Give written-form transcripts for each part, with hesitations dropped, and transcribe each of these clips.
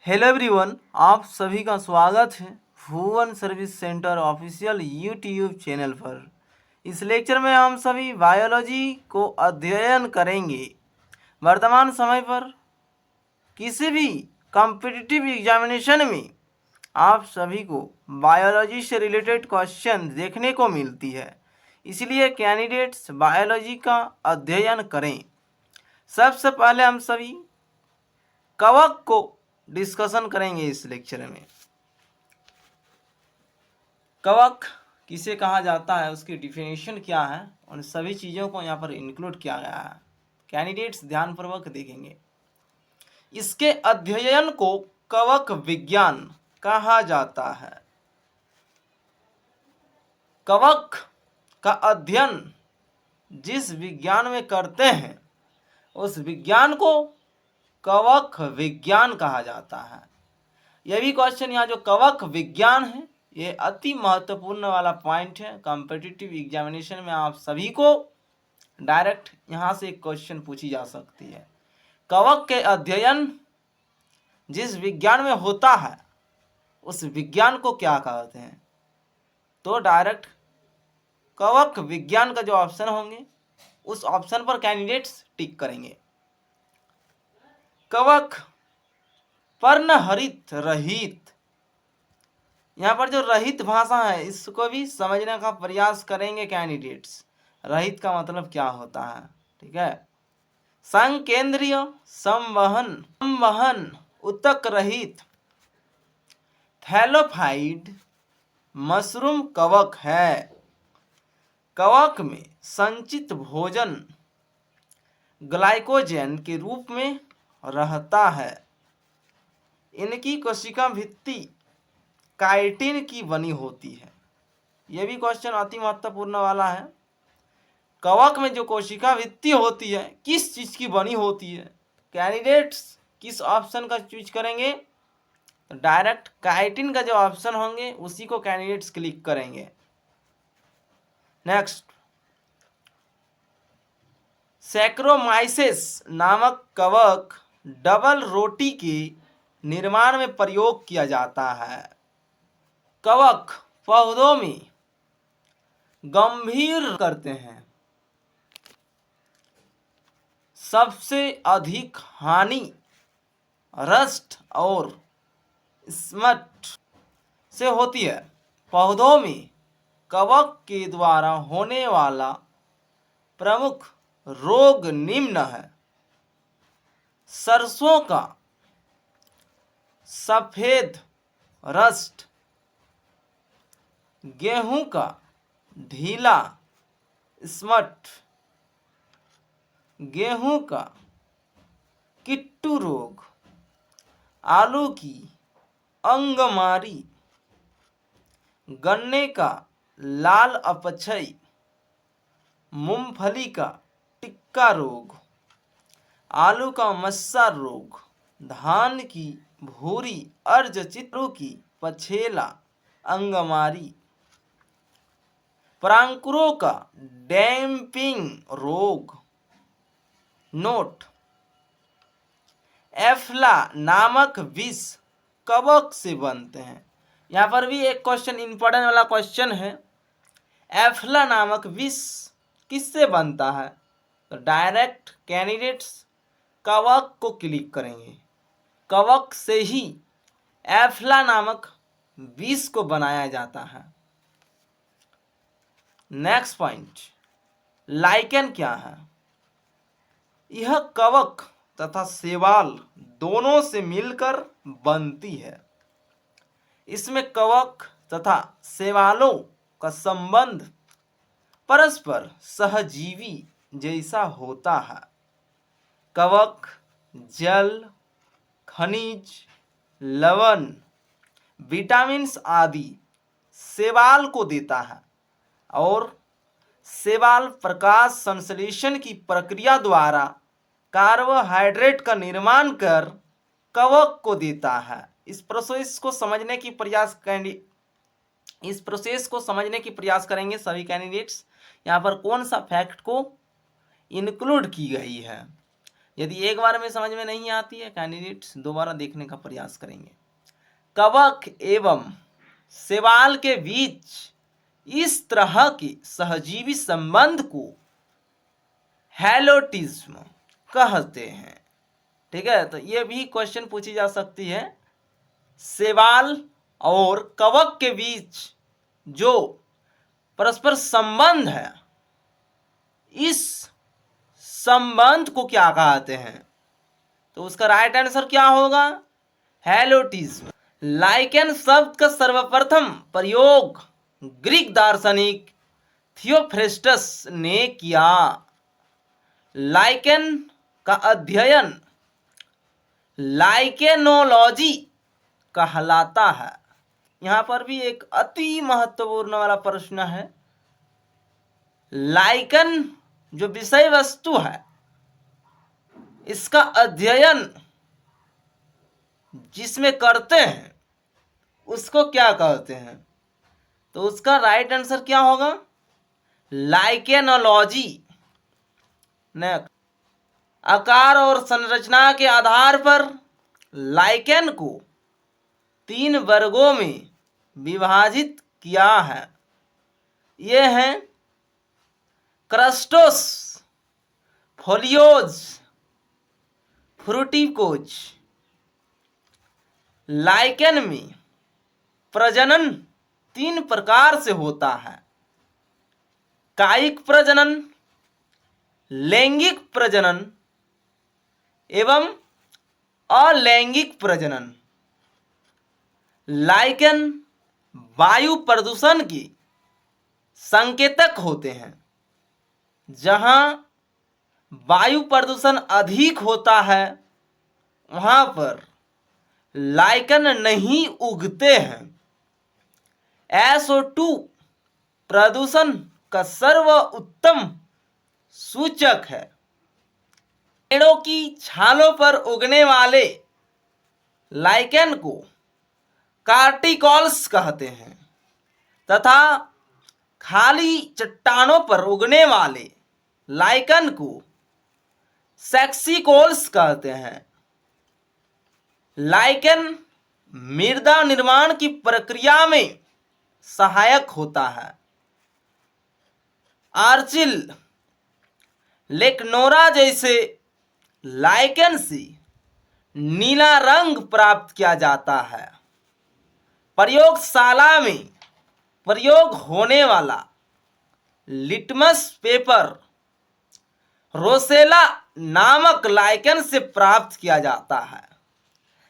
Hello everyone, आप सभी का स्वागत है Bhuvan service centre official YouTube channel पर। इस लेक्चर में हम सभी बायोलॉजी को अध्ययन करेंगे। वर्तमान समय पर किसी भी कॉम्पिटिटिव एग्जामिनेशन में आप सभी को बायोलॉजी से रिलेटेड क्वेश्चन देखने को मिलती है, इसलिए कैंडिडेट्स बायोलॉजी का अध्ययन करें। सबसे पहले हम सभी कवक को डिस्कशन करेंगे इस लेक्चर में। कवक किसे कहा जाता है, उसकी डिफिनेशन क्या है, उन सभी चीज़ों को यहाँ पर इंक्लूड किया गया है। कैंडिडेट्स ध्यानपूर्वक देखेंगे। इसके अध्ययन को कवक विज्ञान कहा जाता है। कवक का अध्ययन जिस विज्ञान में करते हैं उस विज्ञान को कवक विज्ञान कहा जाता है। यह भी क्वेश्चन यहाँ जो कवक विज्ञान है ये अति महत्वपूर्ण वाला पॉइंट है। कॉम्पिटिटिव एग्जामिनेशन में आप सभी को डायरेक्ट यहाँ से एक क्वेश्चन पूछी जा सकती है। कवक के अध्ययन जिस विज्ञान में होता है उस विज्ञान को क्या कहते हैं, तो डायरेक्ट कवक विज्ञान का जो ऑप्शन होंगे उस ऑप्शन पर कैंडिडेट्स टिक करेंगे। कवक पर्णहरित रहित, यहाँ पर जो रहित भाषा है इसको भी समझने का प्रयास करेंगे कैंडिडेट्स। रहित का मतलब क्या होता है, ठीक है। संकेंद्रीय संवहन उतक रहित थैलोफाइड मशरूम कवक है। कवक में संचित भोजन ग्लाइकोजन के रूप में रहता है। इनकी कोशिका भित्ति काइटिन की बनी होती है। यह भी क्वेश्चन अति महत्वपूर्ण वाला है। कवक में जो कोशिका भित्ति होती है किस चीज़ की बनी होती है, कैंडिडेट्स किस ऑप्शन का चूज करेंगे, तो डायरेक्ट काइटिन का जो ऑप्शन होंगे उसी को कैंडिडेट्स क्लिक करेंगे। नेक्स्ट, सैक्रोमाइसेस नामक कवक डबल रोटी के निर्माण में प्रयोग किया जाता है। कवक पौधों में गंभीर करते हैं। सबसे अधिक हानि रस्ट और स्मट से होती है। पौधों में कवक के द्वारा होने वाला प्रमुख रोग निम्न है। सरसों का सफेद रस्ट, गेहूं का ढीला स्मट, गेहूं का किट्टू रोग, आलू की अंगमारी, गन्ने का लाल अपक्षय, मूंगफली का टिक्का रोग, आलू का मस्सा रोग, धान की भूरी अर्धचित्रों की पछेला अंगमारी, परांकुरों का डैम्पिंग रोग। नोट, एफ्ला नामक विष कवक से बनते हैं। यहाँ पर भी एक क्वेश्चन इंपॉर्टेंट वाला क्वेश्चन है, एफ्ला नामक विष किससे बनता है, तो डायरेक्ट कैंडिडेट्स कवक को क्लिक करेंगे। कवक से ही एफ्ला नामक विष को बनाया जाता है। नेक्स्ट पॉइंट, लाइकेन क्या है। यह कवक तथा शैवाल दोनों से मिलकर बनती है। इसमें कवक तथा शैवालों का संबंध परस्पर सहजीवी जैसा होता है। कवक जल, खनिज, लवण, विटामिन्स आदि शैवाल को देता है और शैवाल प्रकाश संश्लेषण की प्रक्रिया द्वारा कार्बोहाइड्रेट का निर्माण कर कवक को देता है। इस प्रोसेस को समझने की प्रयास करेंगे सभी कैंडिडेट्स। यहाँ पर कौन सा फैक्ट को इंक्लूड की गई है, यदि एक बार में समझ में नहीं आती है, कैंडिडेट्स दोबारा देखने का प्रयास करेंगे। कवक एवं शैवाल के बीच इस तरह के सहजीवी संबंध को हैलोटिज्म कहते हैं। ठीक है, तो ये भी क्वेश्चन पूछी जा सकती है। शैवाल और कवक के बीच जो परस्पर संबंध है, इस संबंध को क्या कहते हैं? तो उसका राइट आंसर क्या होगा? हैलोटिज्म। लाइकेन शब्द का सर्वप्रथम प्रयोग ग्रीक दार्शनिक थियोफ्रेस्टस ने किया। लाइकेन का अध्ययन लाइकेनोलॉजी कहलाता है। यहाँ पर भी एक अति महत्वपूर्ण वाला प्रश्न है। लाइकन जो विषय वस्तु है, इसका अध्ययन जिसमें करते हैं उसको क्या कहते हैं? तो उसका राइट आंसर क्या होगा? लाइकेनोलॉजी। नेक्स्ट, आकार और संरचना के आधार पर लाइकेन को 3 वर्गों में विभाजित किया है। ये हैं क्रस्टोस, फोलियोज, फ्रूटिकोज। लाइकेन में प्रजनन 3 प्रकार से होता है: कायिक प्रजनन, लैंगिक प्रजनन एवं अलैंगिक प्रजनन। लाइकेन वायु प्रदूषण के संकेतक होते हैं। जहां वायु प्रदूषण अधिक होता है, वहां पर लाइकेन नहीं उगते हैं। SO2 प्रदूषण का सर्वोत्तम सूचक है। पेड़ों की छालों पर उगने वाले लाइकेन को कार्टिकल्स कहते हैं तथा खाली चट्टानों पर उगने वाले लाइकेन को सेक्सिकोल्स कहते हैं। लाइकेन मृदा निर्माण की प्रक्रिया में सहायक होता है। आर्चिल, लेकनोरा जैसे लाइकेन से नीला रंग प्राप्त किया जाता है। प्रयोगशाला में प्रयोग होने वाला लिटमस पेपर रोसेला नामक लाइकेन से प्राप्त किया जाता है।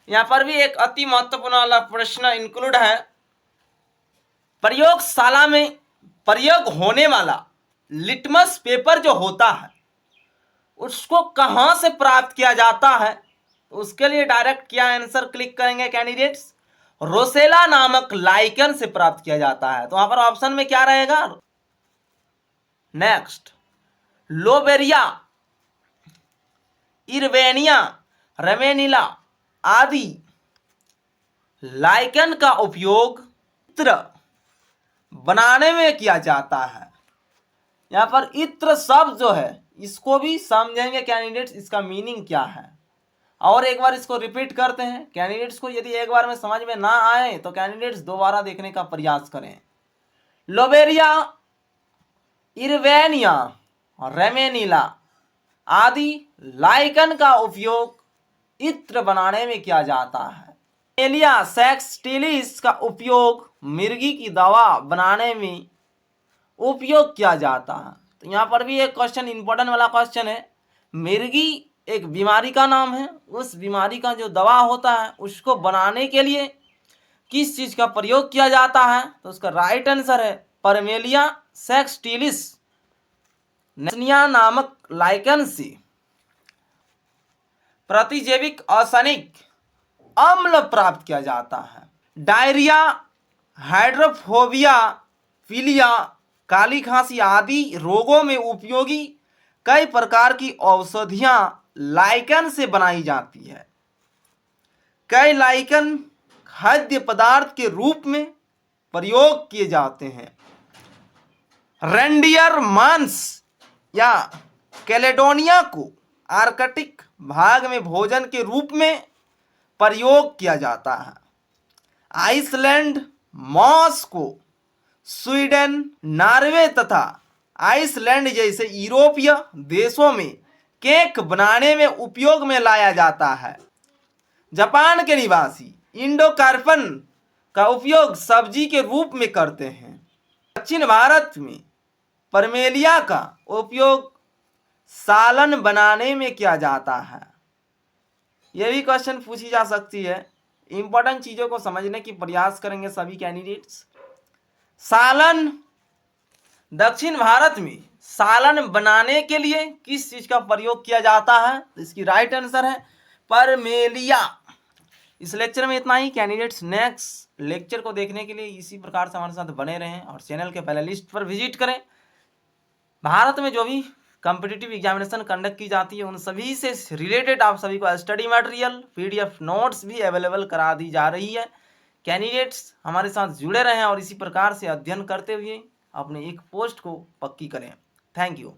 यहाँ पर भी एक अति महत्वपूर्ण वाला प्रश्न इंक्लूड है। प्रयोगशाला में प्रयोग होने वाला लिटमस पेपर जो होता है, उसको कहाँ से प्राप्त किया जाता है? तो उसके लिए डायरेक्ट क्या आंसर क्लिक करेंगे कैंडिडेट्स? रोसेला नामक लाइकेन से प्राप्त किया जाता है। तो वहां पर ऑप्शन में क्या रहेगा? नेक्स्ट, लोबेरिया, इरवेनिया, रेमेनिला आदि लाइकेन का उपयोग इत्र बनाने में किया जाता है। यहाँ पर इत्र शब्द जो है, इसको भी समझेंगे कैंडिडेट्स, इसका मीनिंग क्या है। और एक बार इसको रिपीट करते हैं कैंडिडेट्स को। यदि एक बार में समझ में ना आए तो कैंडिडेट्स दोबारा देखने का प्रयास करें। लोबेरिया, इरवेनिया, रेमेनिला आदि लाइकेन का उपयोग इत्र बनाने में किया जाता है। एलिया सेक्सटिलिस का उपयोग मिर्गी की दवा बनाने में उपयोग किया जाता है। तो यहाँ पर भी एक क्वेश्चन, इंपॉर्टेंट वाला क्वेश्चन है। मिर्गी एक बीमारी का नाम है। उस बीमारी का जो दवा होता है, उसको बनाने के लिए किस चीज का प्रयोग किया जाता है? तो उसका राइट आंसर है परमेलिया सेक्सटिलिस नामक लाइकेन से प्रतिजैविक आसनिक अम्ल प्राप्त किया जाता है। डायरिया, हाइड्रोफोबिया, पीलिया, काली खांसी आदि रोगों में उपयोगी कई प्रकार की औषधियां लाइकेन से बनाई जाती है। कई लाइकेन खाद्य पदार्थ के रूप में प्रयोग किए जाते हैं। रेंडियर मांस या कैलेडोनिया को आर्कटिक भाग में भोजन के रूप में प्रयोग किया जाता है। आइसलैंड, मॉस्को, स्वीडन, नॉर्वे तथा आइसलैंड जैसे यूरोपीय देशों में केक बनाने में उपयोग में लाया जाता है। जापान के निवासी इंडोकार्पन का उपयोग सब्जी के रूप में करते हैं। दक्षिण भारत में परमेलिया का उपयोग सालन बनाने में किया जाता है। यह भी क्वेश्चन पूछी जा सकती है। इंपॉर्टेंट चीजों को समझने की प्रयास करेंगे सभी कैंडिडेट्स। सालन, दक्षिण भारत में सालन बनाने के लिए किस चीज का प्रयोग किया जाता है? इसकी राइट आंसर है परमेलिया। इस लेक्चर में इतना ही कैंडिडेट्स। नेक्स्ट लेक्चर को देखने के लिए इसी प्रकार से हमारे साथ बने रहें और चैनल के पहले लिस्ट पर विजिट करें। भारत में जो भी कॉम्पिटिटिव एग्जामिनेशन कंडक्ट की जाती है उन सभी से रिलेटेड आप सभी को स्टडी मटेरियल, पीडीएफ नोट्स भी अवेलेबल करा दी जा रही है। कैंडिडेट्स हमारे साथ जुड़े रहें और इसी प्रकार से अध्ययन करते हुए अपने एक पोस्ट को पक्की करें। Thank you.